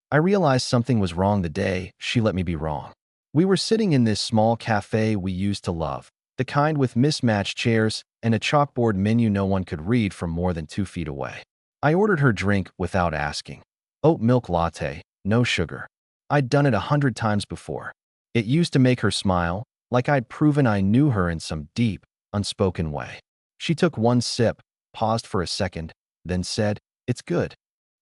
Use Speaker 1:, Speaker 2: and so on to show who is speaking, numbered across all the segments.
Speaker 1: I realized something was wrong the day she let me be wrong. We were sitting in this small cafe we used to love, the kind with mismatched chairs and a chalkboard menu no one could read from more than 2 feet away. I ordered her drink without asking. Oat milk latte, no sugar. I'd done it 100 times before. It used to make her smile, like I'd proven I knew her in some deep, unspoken way. She took one sip, paused for a second, then said, "It's good."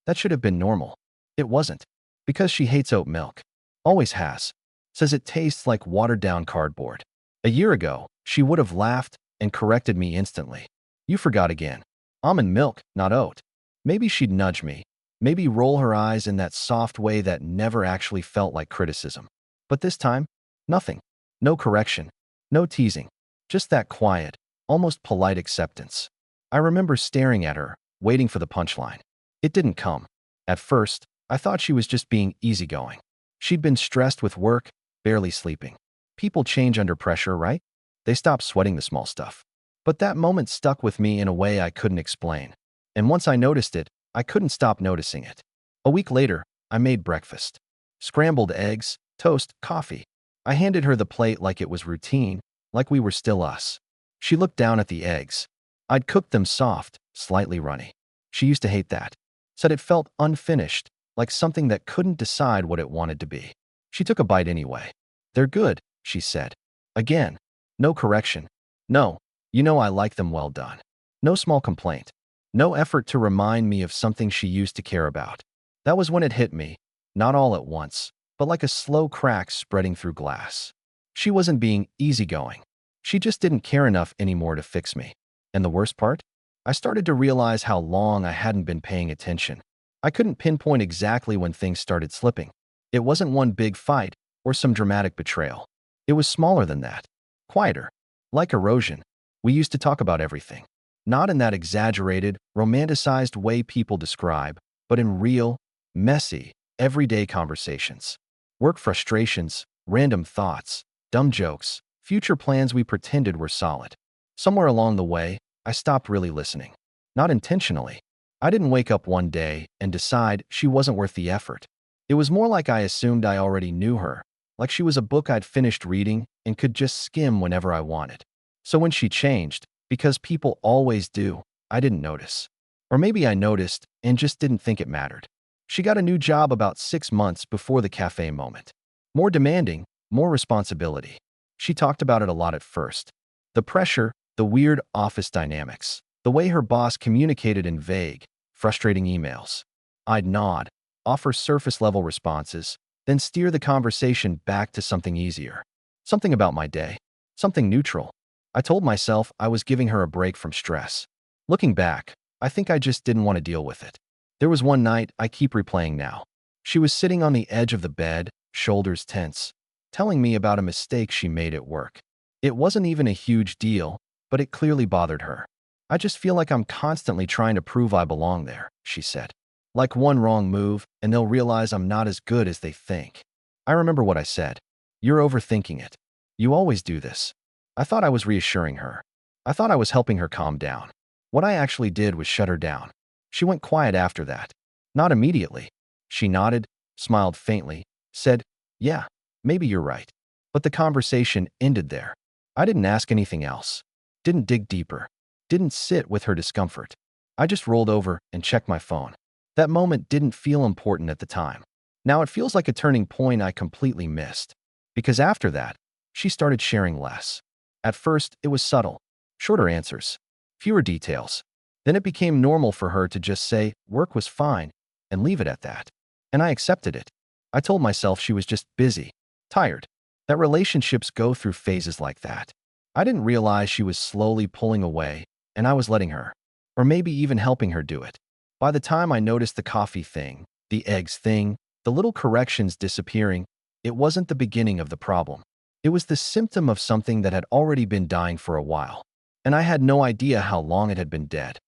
Speaker 1: That should have been normal. It wasn't. Because she hates oat milk. Always has. Says it tastes like watered-down cardboard. A year ago, she would have laughed and corrected me instantly. "You forgot again. Almond milk, not oat." Maybe she'd nudge me. Maybe roll her eyes in that soft way that never actually felt like criticism. But this time, nothing. No correction. No teasing. Just that quiet, almost polite acceptance. I remember staring at her, waiting for the punchline. It didn't come. At first, I thought she was just being easygoing. She'd been stressed with work, barely sleeping. People change under pressure, right? They stop sweating the small stuff. But that moment stuck with me in a way I couldn't explain. And once I noticed it, I couldn't stop noticing it. A week later, I made breakfast. Scrambled eggs, toast, coffee. I handed her the plate like it was routine, like we were still us. She looked down at the eggs. I'd cooked them soft, slightly runny. She used to hate that. Said it felt unfinished, like something that couldn't decide what it wanted to be. She took a bite anyway. "They're good," she said. Again, no correction. No, you know I like them well done. No small complaint. No effort to remind me of something she used to care about. That was when it hit me, not all at once, but like a slow crack spreading through glass. She wasn't being easygoing. She just didn't care enough anymore to fix me. And the worst part? I started to realize how long I hadn't been paying attention. I couldn't pinpoint exactly when things started slipping. It wasn't one big fight or some dramatic betrayal. It was smaller than that. Quieter. Like erosion. We used to talk about everything. Not in that exaggerated, romanticized way people describe, but in real, messy, everyday conversations. Work frustrations, random thoughts, dumb jokes, future plans we pretended were solid. Somewhere along the way, I stopped really listening. Not intentionally. I didn't wake up one day and decide she wasn't worth the effort. It was more like I assumed I already knew her, like she was a book I'd finished reading and could just skim whenever I wanted. So when she changed, because people always do, I didn't notice. Or maybe I noticed and just didn't think it mattered. She got a new job about 6 months before the cafe moment. More demanding, more responsibility. She talked about it a lot at first. The pressure, the weird office dynamics, the way her boss communicated in vague, frustrating emails. I'd nod, offer surface-level responses, then steer the conversation back to something easier. Something about my day. Something neutral. I told myself I was giving her a break from stress. Looking back, I think I just didn't want to deal with it. There was one night I keep replaying now. She was sitting on the edge of the bed, shoulders tense, telling me about a mistake she made at work. It wasn't even a huge deal, but it clearly bothered her. "I just feel like I'm constantly trying to prove I belong there," she said. "Like one wrong move, and they'll realize I'm not as good as they think." I remember what I said. "You're overthinking it. You always do this." I thought I was reassuring her. I thought I was helping her calm down. What I actually did was shut her down. She went quiet after that. Not immediately. She nodded, smiled faintly, said, "Yeah, maybe you're right." But the conversation ended there. I didn't ask anything else. Didn't dig deeper. Didn't sit with her discomfort. I just rolled over and checked my phone. That moment didn't feel important at the time. Now it feels like a turning point I completely missed. Because after that, she started sharing less. At first, it was subtle. Shorter answers. Fewer details. Then it became normal for her to just say, "Work was fine," and leave it at that. And I accepted it. I told myself she was just busy, tired. That relationships go through phases like that. I didn't realize she was slowly pulling away, and I was letting her. Or maybe even helping her do it. By the time I noticed the coffee thing, the eggs thing, the little corrections disappearing, it wasn't the beginning of the problem. It was the symptom of something that had already been dying for a while. And I had no idea how long it had been dead.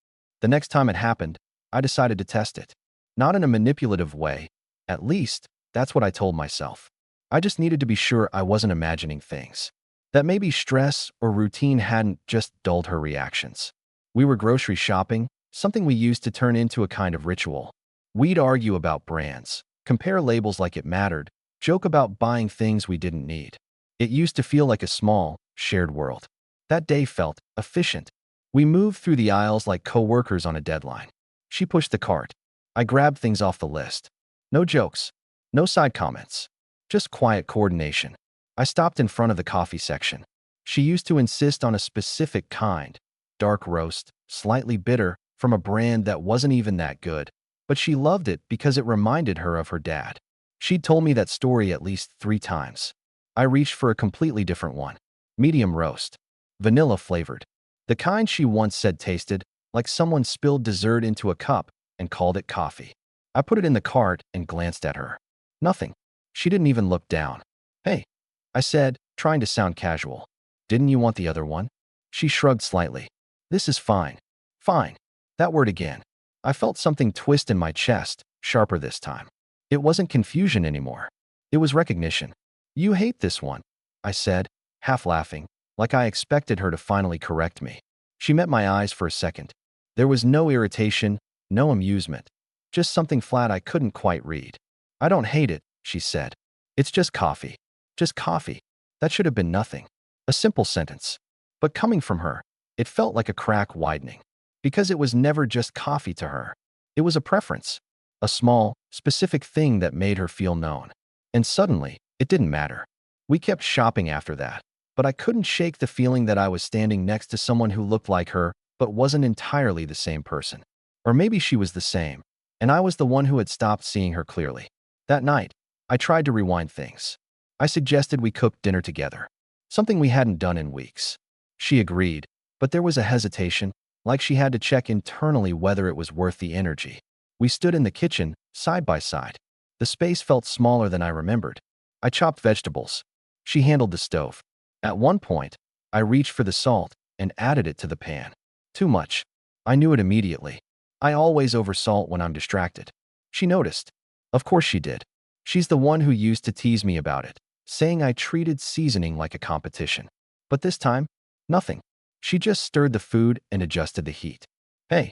Speaker 1: The next time it happened, I decided to test it. Not in a manipulative way. At least, that's what I told myself. I just needed to be sure I wasn't imagining things. That maybe stress or routine hadn't just dulled her reactions. We were grocery shopping, something we used to turn into a kind of ritual. We'd argue about brands, compare labels like it mattered, joke about buying things we didn't need. It used to feel like a small, shared world. That day felt efficient. We moved through the aisles like co-workers on a deadline. She pushed the cart. I grabbed things off the list. No jokes. No side comments. Just quiet coordination. I stopped in front of the coffee section. She used to insist on a specific kind, dark roast, slightly bitter, from a brand that wasn't even that good. But she loved it because it reminded her of her dad. She'd told me that story at least 3 times. I reached for a completely different one. Medium roast. Vanilla flavored. The kind she once said tasted like someone spilled dessert into a cup and called it coffee. I put it in the cart and glanced at her. Nothing. She didn't even look down. Hey, I said, trying to sound casual. Didn't you want the other one? She shrugged slightly. This is fine. Fine. That word again. I felt something twist in my chest, sharper this time. It wasn't confusion anymore. It was recognition. You hate this one, I said, half laughing, like I expected her to finally correct me. She met my eyes for a second. There was no irritation, no amusement, just something flat I couldn't quite read. I don't hate it, she said. It's just coffee. Just coffee. That should have been nothing. A simple sentence. But coming from her, it felt like a crack widening. Because it was never just coffee to her. It was a preference. A small, specific thing that made her feel known. And suddenly, it didn't matter. We kept shopping after that. But I couldn't shake the feeling that I was standing next to someone who looked like her, but wasn't entirely the same person. Or maybe she was the same, and I was the one who had stopped seeing her clearly. That night, I tried to rewind things. I suggested we cook dinner together. Something we hadn't done in weeks. She agreed, but there was a hesitation, like she had to check internally whether it was worth the energy. We stood in the kitchen, side by side. The space felt smaller than I remembered. I chopped vegetables. She handled the stove. At one point, I reached for the salt and added it to the pan. Too much. I knew it immediately. I always oversalt when I'm distracted. She noticed. Of course she did. She's the one who used to tease me about it, saying I treated seasoning like a competition. But this time, nothing. She just stirred the food and adjusted the heat. Hey,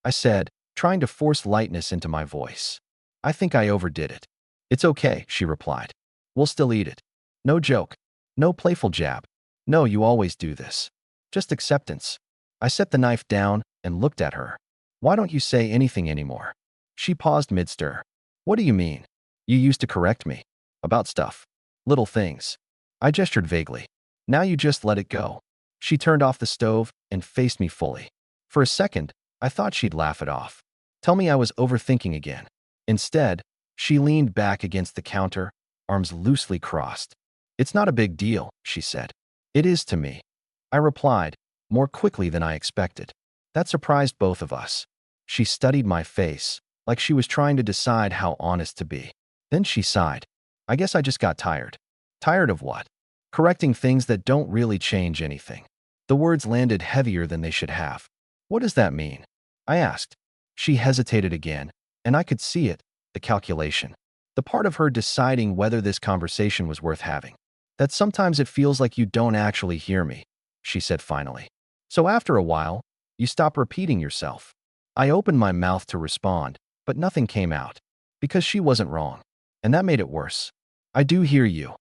Speaker 1: I said, trying to force lightness into my voice. I think I overdid it. It's okay, she replied. We'll still eat it. No joke. No playful jab. No, you always do this. Just acceptance. I set the knife down and looked at her. Why don't you say anything anymore? She paused mid-stir. What do you mean? You used to correct me. About stuff. Little things. I gestured vaguely. Now you just let it go. She turned off the stove and faced me fully. For a second, I thought she'd laugh it off. Tell me I was overthinking again. Instead, she leaned back against the counter, arms loosely crossed. It's not a big deal, she said. It is to me. I replied, more quickly than I expected. That surprised both of us. She studied my face, like she was trying to decide how honest to be. Then she sighed. I guess I just got tired. Tired of what? Correcting things that don't really change anything. The words landed heavier than they should have. What does that mean? I asked. She hesitated again, and I could see it, the calculation. The part of her deciding whether this conversation was worth having. That sometimes it feels like you don't actually hear me, she said finally. So after a while, you stop repeating yourself. I opened my mouth to respond, but nothing came out. Because she wasn't wrong. And that made it worse. I do hear you,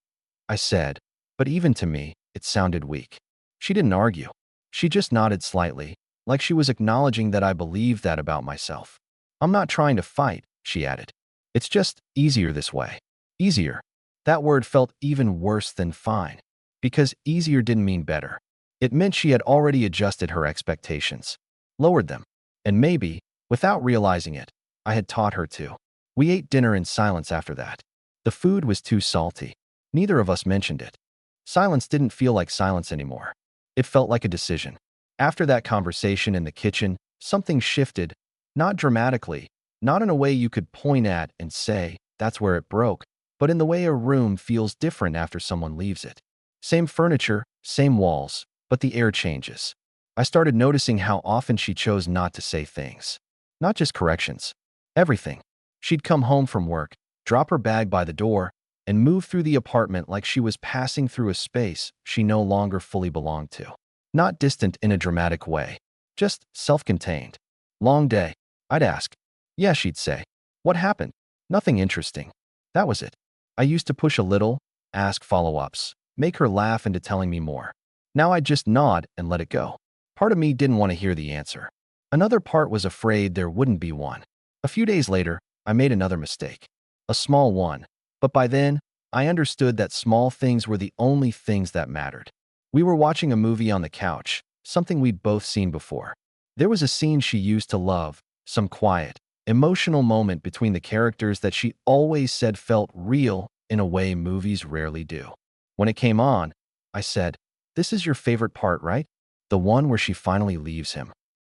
Speaker 1: I said, but even to me, it sounded weak. She didn't argue. She just nodded slightly, like she was acknowledging that I believed that about myself. I'm not trying to fight, she added. It's just easier this way. Easier. That word felt even worse than fine, because easier didn't mean better. It meant she had already adjusted her expectations, lowered them, and maybe, without realizing it, I had taught her to. We ate dinner in silence after that. The food was too salty. Neither of us mentioned it. Silence didn't feel like silence anymore. It felt like a decision. After that conversation in the kitchen, something shifted, not dramatically, not in a way you could point at and say, that's where it broke, but in the way a room feels different after someone leaves it. Same furniture, same walls, but the air changes. I started noticing how often she chose not to say things. Not just corrections. Everything. She'd come home from work, drop her bag by the door, and move through the apartment like she was passing through a space she no longer fully belonged to. Not distant in a dramatic way. Just self-contained. Long day. I'd ask. Yeah, she'd say. What happened? Nothing interesting. That was it. I used to push a little, ask follow-ups, make her laugh into telling me more. Now I'd just nod and let it go. Part of me didn't want to hear the answer. Another part was afraid there wouldn't be one. A few days later, I made another mistake. A small one. But by then, I understood that small things were the only things that mattered. We were watching a movie on the couch, something we'd both seen before. There was a scene she used to love, some quiet, emotional moment between the characters that she always said felt real in a way movies rarely do. When it came on, I said, "This is your favorite part, right? The one where she finally leaves him."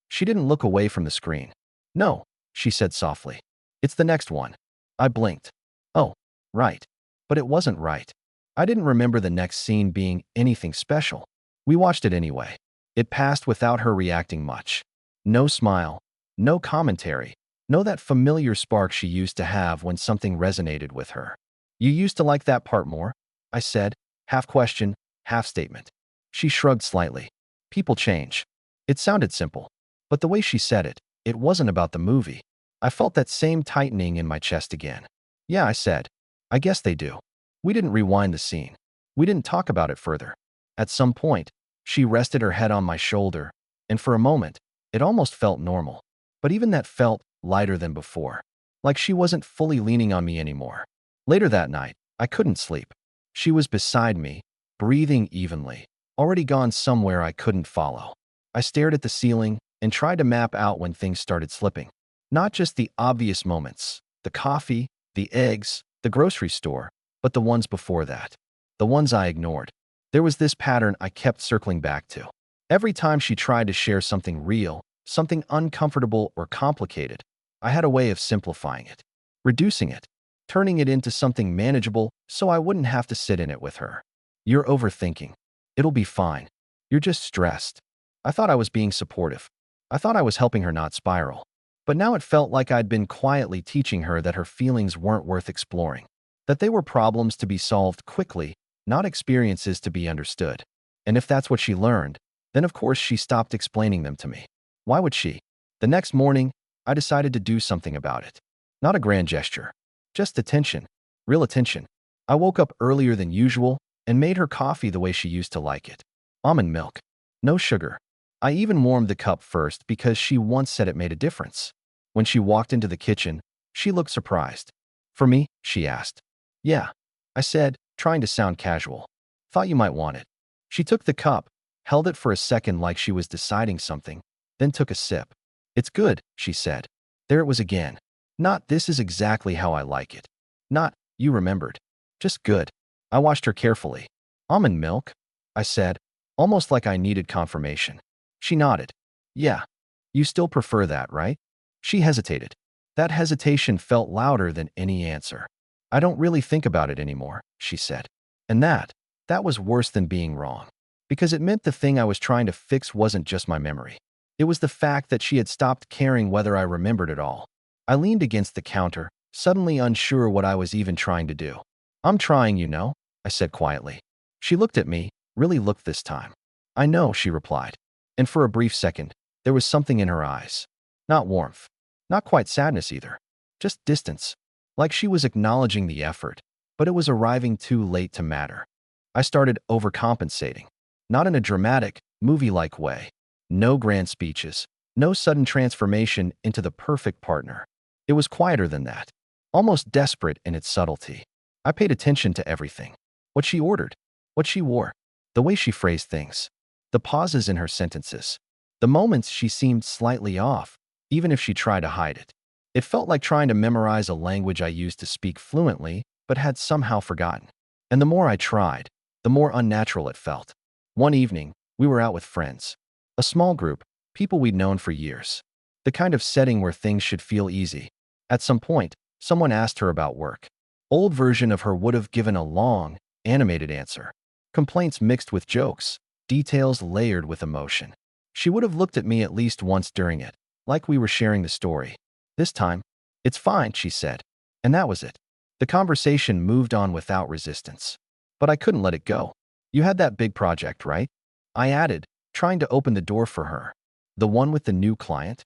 Speaker 1: She didn't look away from the screen. "No," she said softly. "It's the next one." I blinked. "Oh, right." But it wasn't right. I didn't remember the next scene being anything special. We watched it anyway. It passed without her reacting much. No smile, no commentary, no that familiar spark she used to have when something resonated with her. "You used to like that part more?" I said, half question, half statement. She shrugged slightly. "People change." It sounded simple, but the way she said it, it wasn't about the movie. I felt that same tightening in my chest again. "Yeah," I said. "I guess they do." We didn't rewind the scene. We didn't talk about it further. At some point, she rested her head on my shoulder, and for a moment, it almost felt normal. But even that felt lighter than before, like she wasn't fully leaning on me anymore. Later that night, I couldn't sleep. She was beside me, breathing evenly, already gone somewhere I couldn't follow. I stared at the ceiling and tried to map out when things started slipping. Not just the obvious moments, the coffee, the eggs, the grocery store, but the ones before that. The ones I ignored. There was this pattern I kept circling back to. Every time she tried to share something real, something uncomfortable or complicated, I had a way of simplifying it, reducing it, turning it into something manageable so I wouldn't have to sit in it with her. "You're overthinking. It'll be fine. You're just stressed." I thought I was being supportive. I thought I was helping her not spiral. But now it felt like I'd been quietly teaching her that her feelings weren't worth exploring, that they were problems to be solved quickly, not experiences to be understood. And if that's what she learned, then of course she stopped explaining them to me. Why would she? The next morning, I decided to do something about it. Not a grand gesture. Just attention. Real attention. I woke up earlier than usual and made her coffee the way she used to like it. Almond milk. No sugar. I even warmed the cup first because she once said it made a difference. When she walked into the kitchen, she looked surprised. "For me?" she asked. "Yeah," I said, trying to sound casual. "Thought you might want it." She took the cup, held it for a second like she was deciding something, then took a sip. "It's good," she said. There it was again. Not "this is exactly how I like it." Not "you remembered." Just good. I watched her carefully. "Almond milk?" I said, almost like I needed confirmation. She nodded. "Yeah. You still prefer that, right?" She hesitated. That hesitation felt louder than any answer. "I don't really think about it anymore," she said. And that was worse than being wrong. Because it meant the thing I was trying to fix wasn't just my memory. It was the fact that she had stopped caring whether I remembered it all. I leaned against the counter, suddenly unsure what I was even trying to do. "I'm trying, you know," I said quietly. She looked at me, really looked this time. "I know," she replied. And for a brief second, there was something in her eyes. Not warmth. Not quite sadness either. Just distance. Like she was acknowledging the effort, but it was arriving too late to matter. I started overcompensating. Not in a dramatic, movie-like way. No grand speeches. No sudden transformation into the perfect partner. It was quieter than that. Almost desperate in its subtlety. I paid attention to everything. What she ordered. What she wore. The way she phrased things. The pauses in her sentences. The moments she seemed slightly off, even if she tried to hide it. It felt like trying to memorize a language I used to speak fluently, but had somehow forgotten. And the more I tried, the more unnatural it felt. One evening, we were out with friends. A small group, people we'd known for years. The kind of setting where things should feel easy. At some point, someone asked her about work. Old version of her would have given a long, animated answer. Complaints mixed with jokes. Details layered with emotion. She would have looked at me at least once during it, like we were sharing the story. This time, "It's fine," she said. And that was it. The conversation moved on without resistance. But I couldn't let it go. "You had that big project, right?" I added, trying to open the door for her. "The one with the new client?"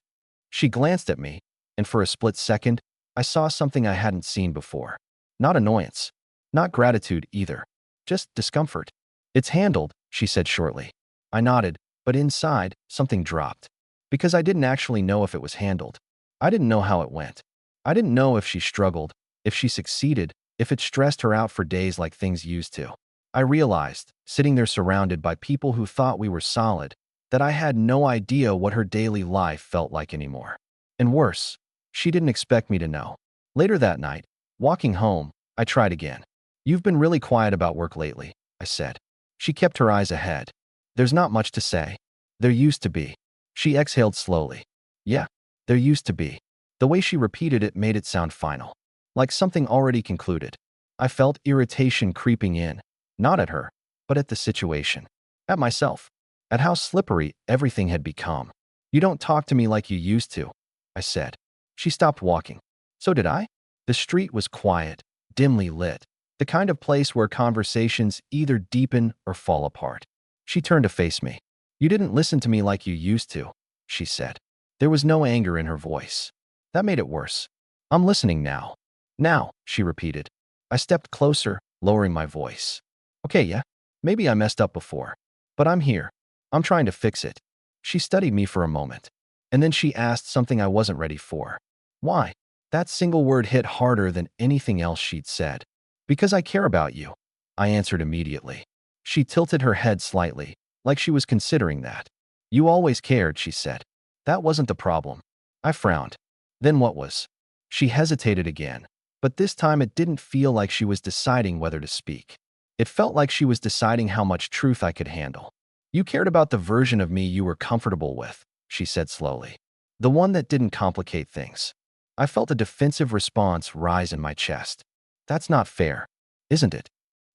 Speaker 1: She glanced at me, and for a split second, I saw something I hadn't seen before. Not annoyance. Not gratitude either. Just discomfort. It's handled, she said shortly. I nodded, but inside, something dropped. Because I didn't actually know if it was handled. I didn't know how it went. I didn't know if she struggled, if she succeeded, if it stressed her out for days like things used to. I realized, sitting there surrounded by people who thought we were solid, that I had no idea what her daily life felt like anymore. And worse, she didn't expect me to know. Later that night, walking home, I tried again. You've been really quiet about work lately, I said. She kept her eyes ahead. There's not much to say. There used to be. She exhaled slowly. Yeah, there used to be. The way she repeated it made it sound final, like something already concluded. I felt irritation creeping in, not at her, but at the situation. At myself. At how slippery everything had become. You don't talk to me like you used to, I said. She stopped walking. So did I? The street was quiet, dimly lit, the kind of place where conversations either deepen or fall apart. She turned to face me. You didn't listen to me like you used to, she said. There was no anger in her voice. That made it worse. I'm listening now. Now, she repeated. I stepped closer, lowering my voice. Okay, yeah, maybe I messed up before. But I'm here. I'm trying to fix it. She studied me for a moment. And then she asked something I wasn't ready for. Why? That single word hit harder than anything else she'd said. Because I care about you, I answered immediately. She tilted her head slightly, like she was considering that. You always cared, she said. That wasn't the problem. I frowned. Then what was? She hesitated again, but this time it didn't feel like she was deciding whether to speak. It felt like she was deciding how much truth I could handle. You cared about the version of me you were comfortable with, she said slowly. The one that didn't complicate things. I felt a defensive response rise in my chest. That's not fair, isn't it?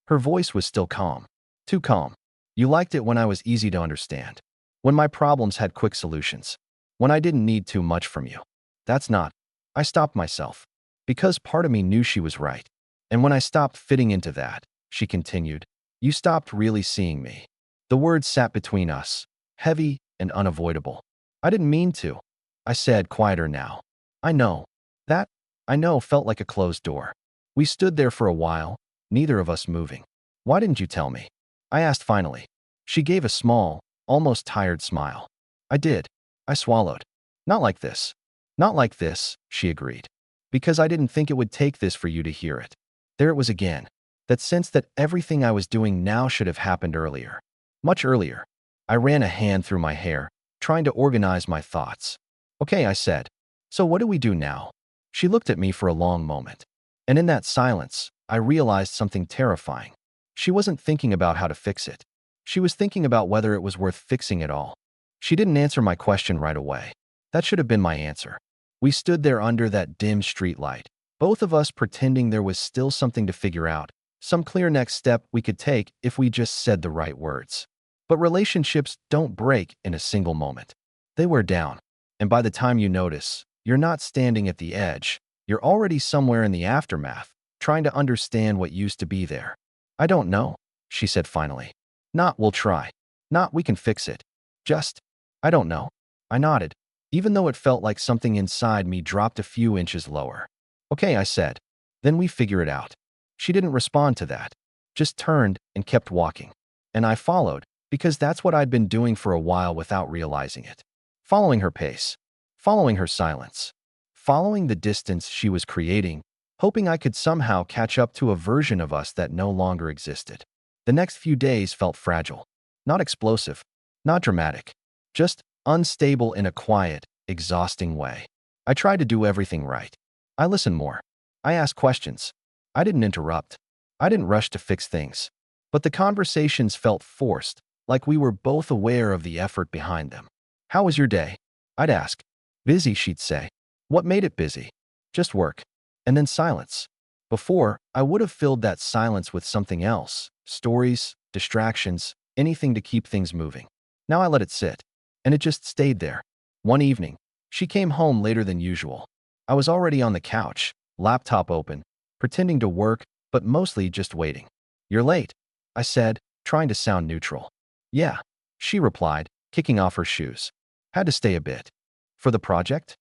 Speaker 1: Her voice was still calm. Too calm. You liked it when I was easy to understand. When my problems had quick solutions. When I didn't need too much from you. That's not. I stopped myself. Because part of me knew she was right. And when I stopped fitting into that, she continued, you stopped really seeing me. The words sat between us, heavy and unavoidable. I didn't mean to. I said, quieter now. I know. That, I know, felt like a closed door. We stood there for a while, neither of us moving. Why didn't you tell me? I asked finally. She gave a small, almost tired smile. I did. I swallowed. Not like this. Not like this, she agreed. Because I didn't think it would take this for you to hear it. There it was again. That sense that everything I was doing now should have happened earlier. Much earlier. I ran a hand through my hair, trying to organize my thoughts. Okay, I said. So what do we do now? She looked at me for a long moment. And in that silence, I realized something terrifying. She wasn't thinking about how to fix it. She was thinking about whether it was worth fixing at all. She didn't answer my question right away. That should have been my answer. We stood there under that dim streetlight, both of us pretending there was still something to figure out, some clear next step we could take if we just said the right words. But relationships don't break in a single moment. They wear down. And by the time you notice, you're not standing at the edge. You're already somewhere in the aftermath, trying to understand what used to be there. I don't know, she said finally. Not, we'll try. Not, we can fix it. Just, I don't know. I nodded, even though it felt like something inside me dropped a few inches lower. Okay, I said. Then we figure it out. She didn't respond to that, just turned and kept walking. And I followed, because that's what I'd been doing for a while without realizing it. Following her pace, following her silence, following the distance she was creating, hoping I could somehow catch up to a version of us that no longer existed. The next few days felt fragile, not explosive, not dramatic, just unstable in a quiet, exhausting way. I tried to do everything right. I listened more. I asked questions. I didn't interrupt. I didn't rush to fix things. But the conversations felt forced, like we were both aware of the effort behind them. How was your day? I'd ask. Busy, she'd say. What made it busy? Just work. And then silence. Before, I would have filled that silence with something else. Stories, distractions, anything to keep things moving. Now I let it sit. And it just stayed there. One evening, she came home later than usual. I was already on the couch, laptop open, pretending to work, but mostly just waiting. You're late, I said, trying to sound neutral. Yeah, she replied, kicking off her shoes. Had to stay a bit. For the project?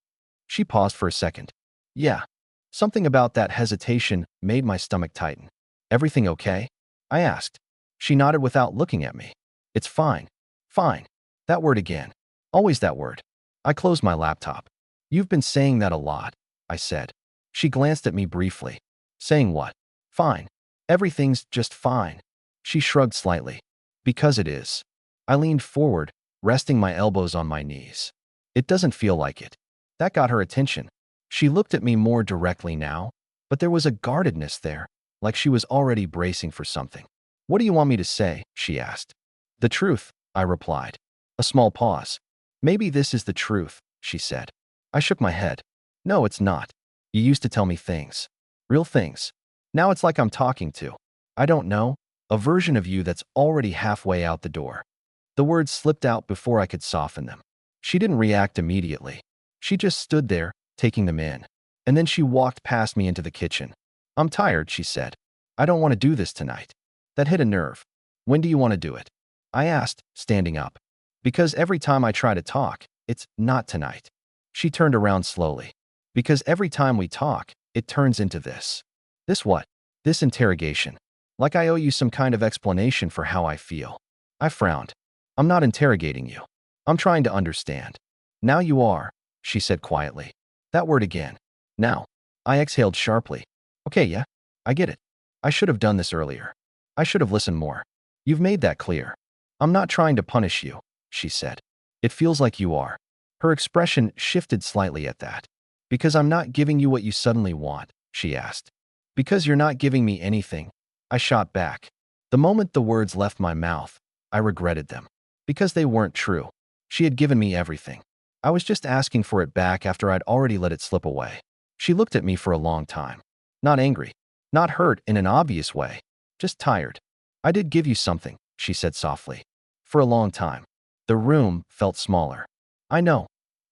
Speaker 1: She paused for a second. Yeah. Something about that hesitation made my stomach tighten. Everything okay? I asked. She nodded without looking at me. It's fine. Fine. That word again. Always that word. I closed my laptop. You've been saying that a lot, I said. She glanced at me briefly. Saying what? Fine. Everything's just fine. She shrugged slightly. Because it is. I leaned forward, resting my elbows on my knees. It doesn't feel like it. That got her attention. She looked at me more directly now, but there was a guardedness there, like she was already bracing for something. What do you want me to say? She asked. The truth, I replied. A small pause. Maybe this is the truth, she said. I shook my head. No, it's not. You used to tell me things. Real things. Now it's like I'm talking to, I don't know, a version of you that's already halfway out the door. The words slipped out before I could soften them. She didn't react immediately. She just stood there, taking them in. And then she walked past me into the kitchen. I'm tired, she said. I don't want to do this tonight. That hit a nerve. When do you want to do it? I asked, standing up. Because every time I try to talk, it's not tonight. She turned around slowly. Because every time we talk, it turns into this. This what? This interrogation. Like I owe you some kind of explanation for how I feel. I frowned. I'm not interrogating you. I'm trying to understand. Now you are, she said quietly. That word again. Now. I exhaled sharply. Okay, yeah, I get it. I should have done this earlier. I should have listened more. You've made that clear. I'm not trying to punish you, she said. It feels like you are. Her expression shifted slightly at that. Because I'm not giving you what you suddenly want, she asked. Because you're not giving me anything, I shot back. The moment the words left my mouth, I regretted them. Because they weren't true. She had given me everything. I was just asking for it back after I'd already let it slip away. She looked at me for a long time. Not angry. Not hurt in an obvious way. Just tired. I did give you something, she said softly. For a long time. The room felt smaller. I know,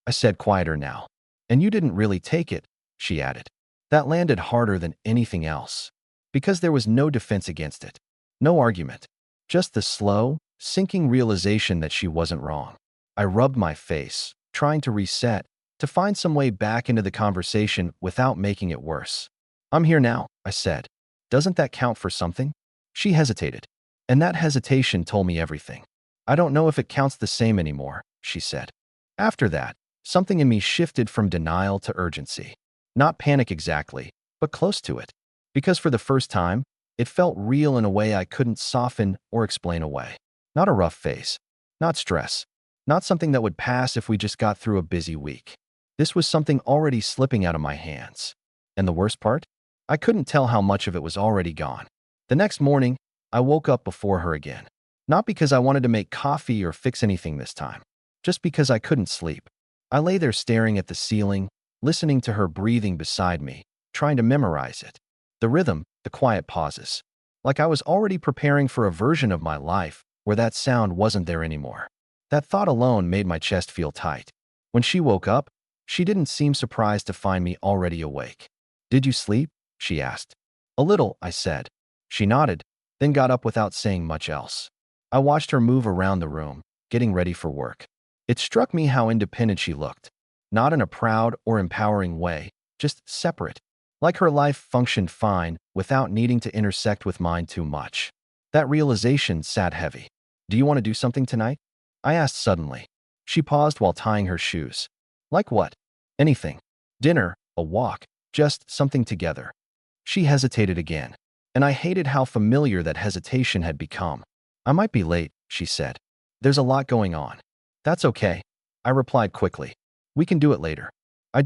Speaker 1: I said quieter now. And you didn't really take it, she added. That landed harder than anything else. Because there was no defense against it. No argument. Just the slow, sinking realization that she wasn't wrong. I rubbed my face, trying to reset, to find some way back into the conversation without making it worse. I'm here now, I said. Doesn't that count for something? She hesitated. And that hesitation told me everything. I don't know if it counts the same anymore, she said. After that, something in me shifted from denial to urgency. Not panic exactly, but close to it. Because for the first time, it felt real in a way I couldn't soften or explain away. Not a rough phase. Not stress. Not something that would pass if we just got through a busy week. This was something already slipping out of my hands. And the worst part? I couldn't tell how much of it was already gone. The next morning, I woke up before her again. Not because I wanted to make coffee or fix anything this time. Just because I couldn't sleep. I lay there staring at the ceiling, listening to her breathing beside me, trying to memorize it. The rhythm, the quiet pauses. Like I was already preparing for a version of my life where that sound wasn't there anymore. That thought alone made my chest feel tight. When she woke up, she didn't seem surprised to find me already awake. Did you sleep? She asked. A little, I said. She nodded, then got up without saying much else. I watched her move around the room, getting ready for work. It struck me how independent she looked. Not in a proud or empowering way, just separate. Like her life functioned fine without needing to intersect with mine too much. That realization sat heavy. Do you want to do something tonight? I asked suddenly. She paused while tying her shoes. Like what? Anything. Dinner, a walk, just something together. She hesitated again, and I hated how familiar that hesitation had become. I might be late, she said. There's a lot going on. That's okay, I replied quickly. We can do it later. I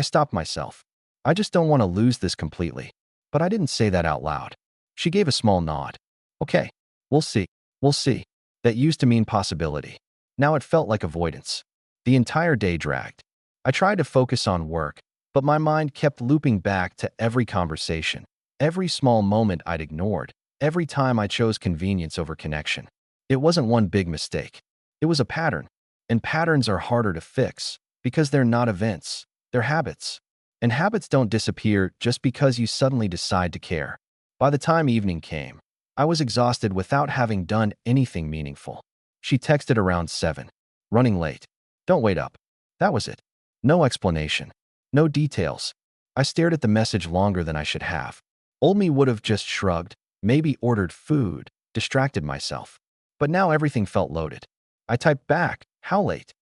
Speaker 1: stopped myself. I just don't want to lose this completely. But I didn't say that out loud. She gave a small nod. Okay, we'll see. We'll see. That used to mean possibility. Now it felt like avoidance. The entire day dragged. I tried to focus on work, but my mind kept looping back to every conversation, every small moment I'd ignored, every time I chose convenience over connection. It wasn't one big mistake. It was a pattern. And patterns are harder to fix because they're not events, they're habits. And habits don't disappear just because you suddenly decide to care. By the time evening came, I was exhausted without having done anything meaningful. She texted around 7. Running late. Don't wait up. That was it. No explanation. No details. I stared at the message longer than I should have. Old me would have just shrugged, maybe ordered food, distracted myself. But now everything felt loaded. I typed back, "How late?"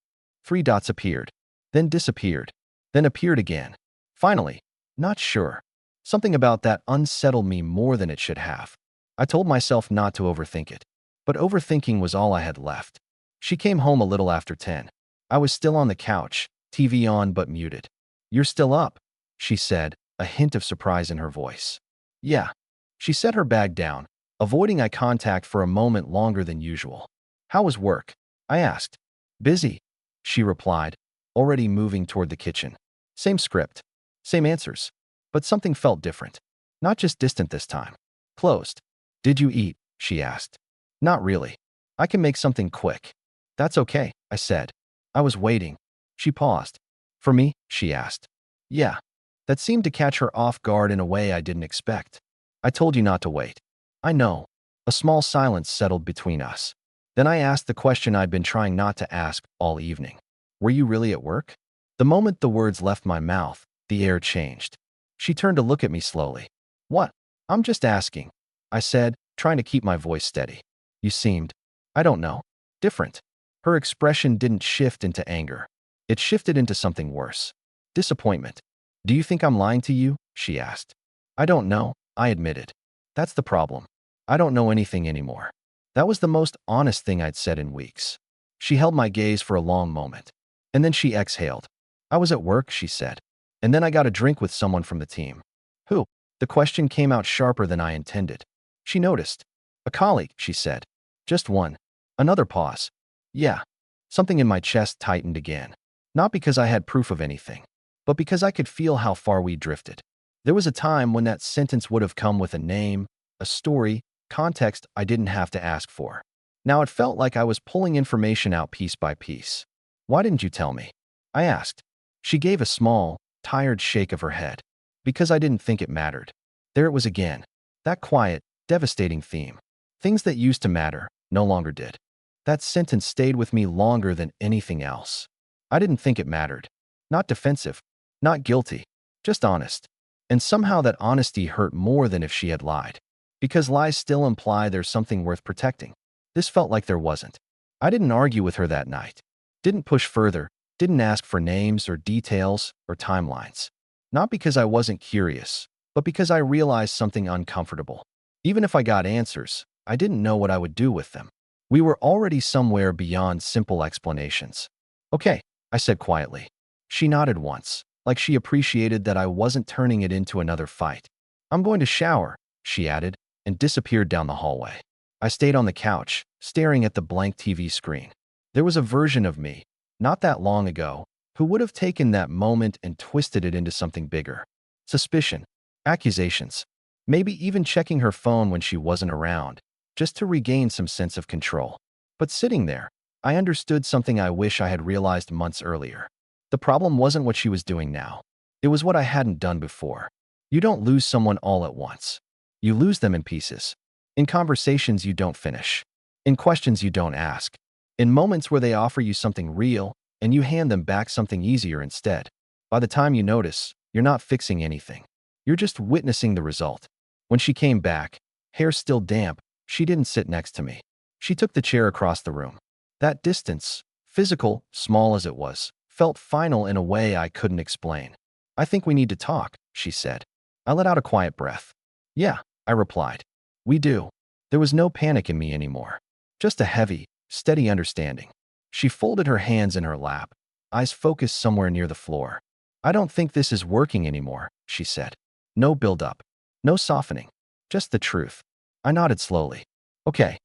Speaker 1: 3 dots appeared, then disappeared, then appeared again. Finally, "Not sure." Something about that unsettled me more than it should have. I told myself not to overthink it, but overthinking was all I had left. She came home a little after 10. I was still on the couch, TV on but muted. "You're still up," she said, a hint of surprise in her voice. "Yeah." She set her bag down, avoiding eye contact for a moment longer than usual. "How was work?" I asked. "Busy," she replied, already moving toward the kitchen. Same script, same answers, but something felt different. Not just distant this time. Closed. "Did you eat?" she asked. "Not really. I can make something quick." "That's okay," I said. I was waiting. She paused. "For me?" she asked. "Yeah." That seemed to catch her off guard in a way I didn't expect. "I told you not to wait." "I know." A small silence settled between us. Then I asked the question I'd been trying not to ask all evening. "Were you really at work?" The moment the words left my mouth, the air changed. She turned to look at me slowly. "What?" "I'm just asking," I said, trying to keep my voice steady. "You seemed, I don't know, different." Her expression didn't shift into anger. It shifted into something worse. Disappointment. "Do you think I'm lying to you?" she asked. "I don't know," I admitted. "That's the problem. I don't know anything anymore." That was the most honest thing I'd said in weeks. She held my gaze for a long moment. And then she exhaled. "I was at work," she said. "And then I got a drink with someone from the team." "Who?" The question came out sharper than I intended. She noticed. "A colleague," she said. "Just one." Another pause. "Yeah." Something in my chest tightened again. Not because I had proof of anything, but because I could feel how far we drifted. There was a time when that sentence would have come with a name, a story, context I didn't have to ask for. Now it felt like I was pulling information out piece by piece. "Why didn't you tell me?" I asked. She gave a small, tired shake of her head. "Because I didn't think it mattered." There it was again. That quiet, devastating theme. Things that used to matter no longer did. That sentence stayed with me longer than anything else. I didn't think it mattered. Not defensive, not guilty, just honest. And somehow that honesty hurt more than if she had lied. Because lies still imply there's something worth protecting. This felt like there wasn't. I didn't argue with her that night. Didn't push further. Didn't ask for names or details or timelines. Not because I wasn't curious, but because I realized something uncomfortable. Even if I got answers, I didn't know what I would do with them. We were already somewhere beyond simple explanations. "Okay," I said quietly. She nodded once, like she appreciated that I wasn't turning it into another fight. "I'm going to shower," she added, and disappeared down the hallway. I stayed on the couch, staring at the blank TV screen. There was a version of me, not that long ago, who would have taken that moment and twisted it into something bigger. Suspicion, accusations, maybe even checking her phone when she wasn't around, just to regain some sense of control. But sitting there, I understood something I wish I had realized months earlier. The problem wasn't what she was doing now. It was what I hadn't done before. You don't lose someone all at once. You lose them in pieces. In conversations you don't finish. In questions you don't ask. In moments where they offer you something real, and you hand them back something easier instead. By the time you notice, you're not fixing anything. You're just witnessing the result. When she came back, hair still damp, she didn't sit next to me. She took the chair across the room. That distance, physical, small as it was, felt final in a way I couldn't explain. "I think we need to talk," she said. I let out a quiet breath. "Yeah," I replied. "We do." There was no panic in me anymore. Just a heavy, steady understanding. She folded her hands in her lap, eyes focused somewhere near the floor. "I don't think this is working anymore," she said. No build-up. No softening. Just the truth. I nodded slowly. "Okay."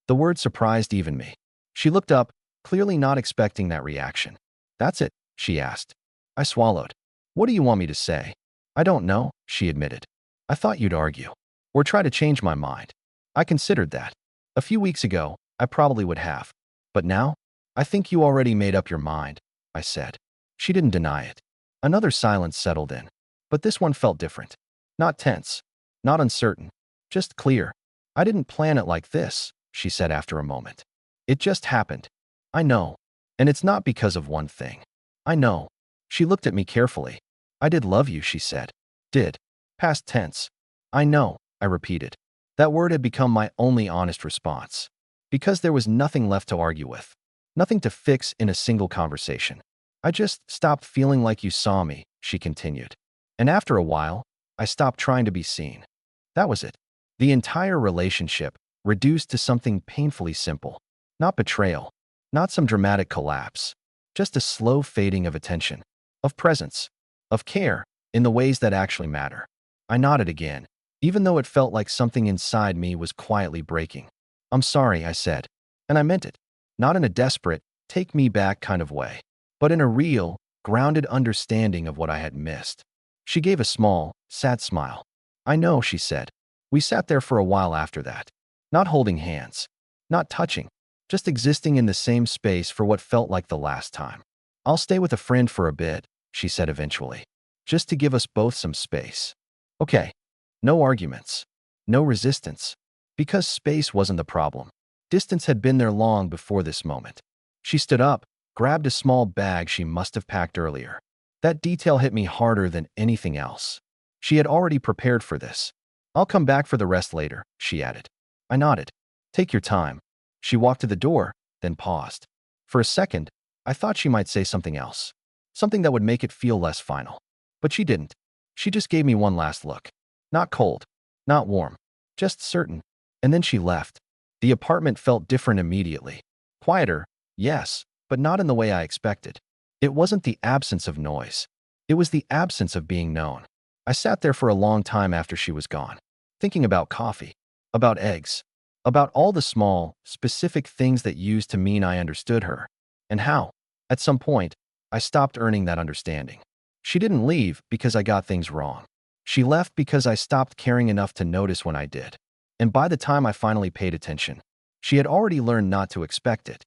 Speaker 1: The word surprised even me. She looked up, clearly not expecting that reaction. "That's it?" she asked. I swallowed. "What do you want me to say?" "I don't know," she admitted. "I thought you'd argue. Or try to change my mind." I considered that. A few weeks ago, I probably would have. But now, "I think you already made up your mind," I said. She didn't deny it. Another silence settled in. But this one felt different. Not tense. Not uncertain. Just clear. "I didn't plan it like this," she said after a moment. "It just happened." "I know. And it's not because of one thing." "I know." She looked at me carefully. "I did love you," she said. Did. Past tense. I know, I repeated. That word had become my only honest response. Because there was nothing left to argue with. Nothing to fix in a single conversation. I just stopped feeling like you saw me, she continued. And after a while, I stopped trying to be seen. That was it. The entire relationship reduced to something painfully simple. Not betrayal. Not some dramatic collapse. Just a slow fading of attention. Of presence. Of care. In the ways that actually matter. I nodded again, even though it felt like something inside me was quietly breaking. I'm sorry, I said. And I meant it. Not in a desperate, take me back kind of way, but in a real, grounded understanding of what I had missed. She gave a small, sad smile. I know, she said. We sat there for a while after that. Not holding hands. Not touching. Just existing in the same space for what felt like the last time. I'll stay with a friend for a bit, she said eventually. Just to give us both some space. Okay. No arguments. No resistance. Because space wasn't the problem. Distance had been there long before this moment. She stood up, grabbed a small bag she must have packed earlier. That detail hit me harder than anything else. She had already prepared for this. I'll come back for the rest later, she added. I nodded. Take your time. She walked to the door, then paused. For a second, I thought she might say something else. Something that would make it feel less final. But she didn't. She just gave me one last look. Not cold. Not warm. Just certain. And then she left. The apartment felt different immediately. Quieter, yes, but not in the way I expected. It wasn't the absence of noise. It was the absence of being known. I sat there for a long time after she was gone, thinking about coffee, about eggs, about all the small, specific things that used to mean I understood her, and how, at some point, I stopped earning that understanding. She didn't leave because I got things wrong. She left because I stopped caring enough to notice when I did. And by the time I finally paid attention, she had already learned not to expect it.